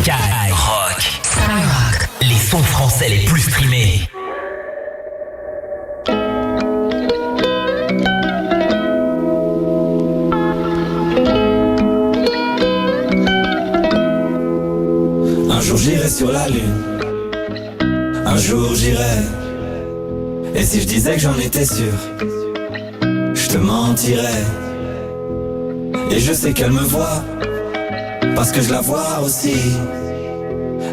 Skyrock. Les sons français les plus streamés. Un jour j'irai sur la lune, un jour j'irai. Et si je disais que j'en étais sûr, je te mentirais. Et je sais qu'elle me voit, parce que je la vois aussi.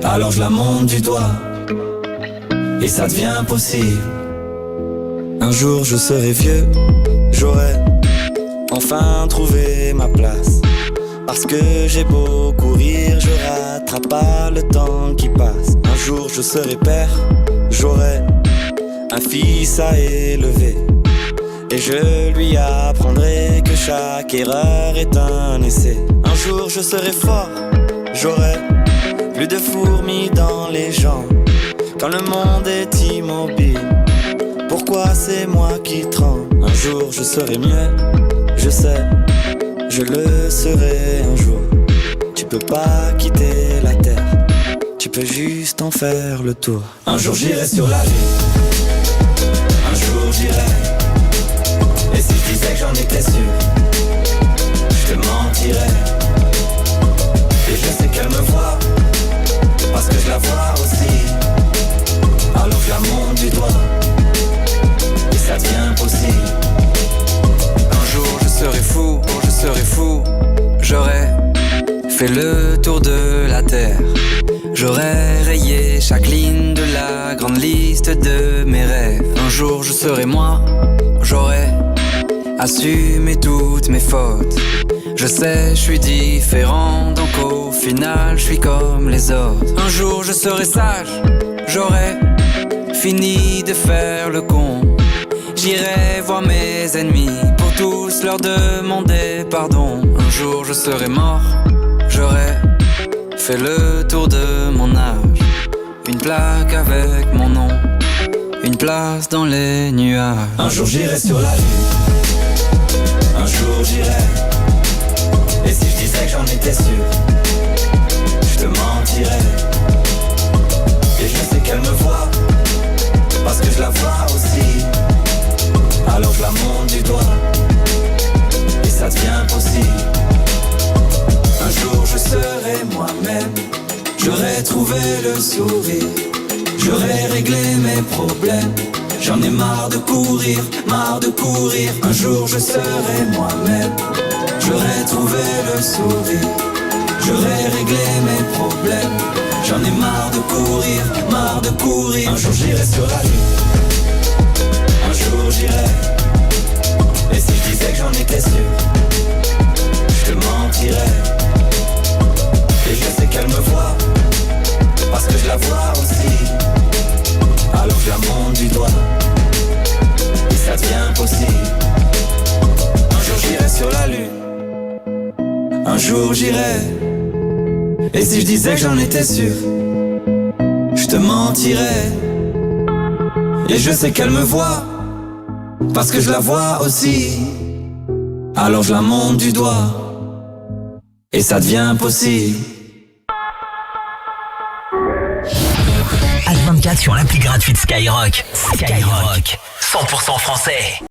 Alors je la monte du doigt, et ça devient possible. Un jour je serai vieux, j'aurai enfin trouvé ma place. Parce que j'ai beau courir, je rattrape pas le temps qui passe. Un jour je serai père, j'aurai un fils à élever. Et je lui apprendrai que chaque erreur est un essai. Un jour je serai fort, j'aurai plus de fourmis dans les jambes. Quand le monde est immobile, pourquoi c'est moi qui tremble? Un jour je serai mieux, je sais, je le serai un jour. Tu peux pas quitter la terre, tu peux juste en faire le tour. Un jour j'irai sur la lune, un jour j'irai. Et si je disais que j'en étais sûr, je te mentirais. Et je sais qu'elle me voit, parce que je la vois aussi. Alors je la monte du doigt, et ça devient possible. Un jour je serai fou, j'aurai fait le tour de la terre. J'aurai rayé chaque ligne de la grande liste de mes rêves. Un jour je serai moi, j'aurai assumé toutes mes fautes. Je sais, je suis différent, donc au final je suis comme les autres. Un jour je serai sage, j'aurai fini de faire le con. J'irai voir mes ennemis pour tous leur demander pardon. Un jour je serai mort, j'aurai fait le tour de mon âge. Une plaque avec mon nom, une place dans les nuages. Un jour j'irai sur la lune, un jour j'irai. Et si je disais que j'en étais sûr, je te mentirais. Et je sais qu'elle me voit, parce que je la vois aussi. Alors je la monte du doigt, et ça devient possible. Un jour je serai moi-même, j'aurai trouvé le sourire. J'aurai réglé mes problèmes, j'en ai marre de courir, marre de courir. Un jour je serai moi-même, j'aurai trouvé le sourire. J'aurai réglé mes problèmes, j'en ai marre de courir, marre de courir. Un jour j'irai sur la lune, un jour j'irai. Et si je disais que j'en étais sûr, je te mentirais. Et je sais qu'elle me voit, parce que je la vois aussi. Alors je la monte du doigt, et ça devient possible. Un jour j'irai sur la lune, un jour j'irai. Et si je disais que j'en étais sûr, je te mentirais. Et je sais qu'elle me voit, parce que je la vois aussi. Alors je la monte du doigt, et ça devient possible. H24 sur l'appli gratuite Skyrock. Skyrock, 100% français.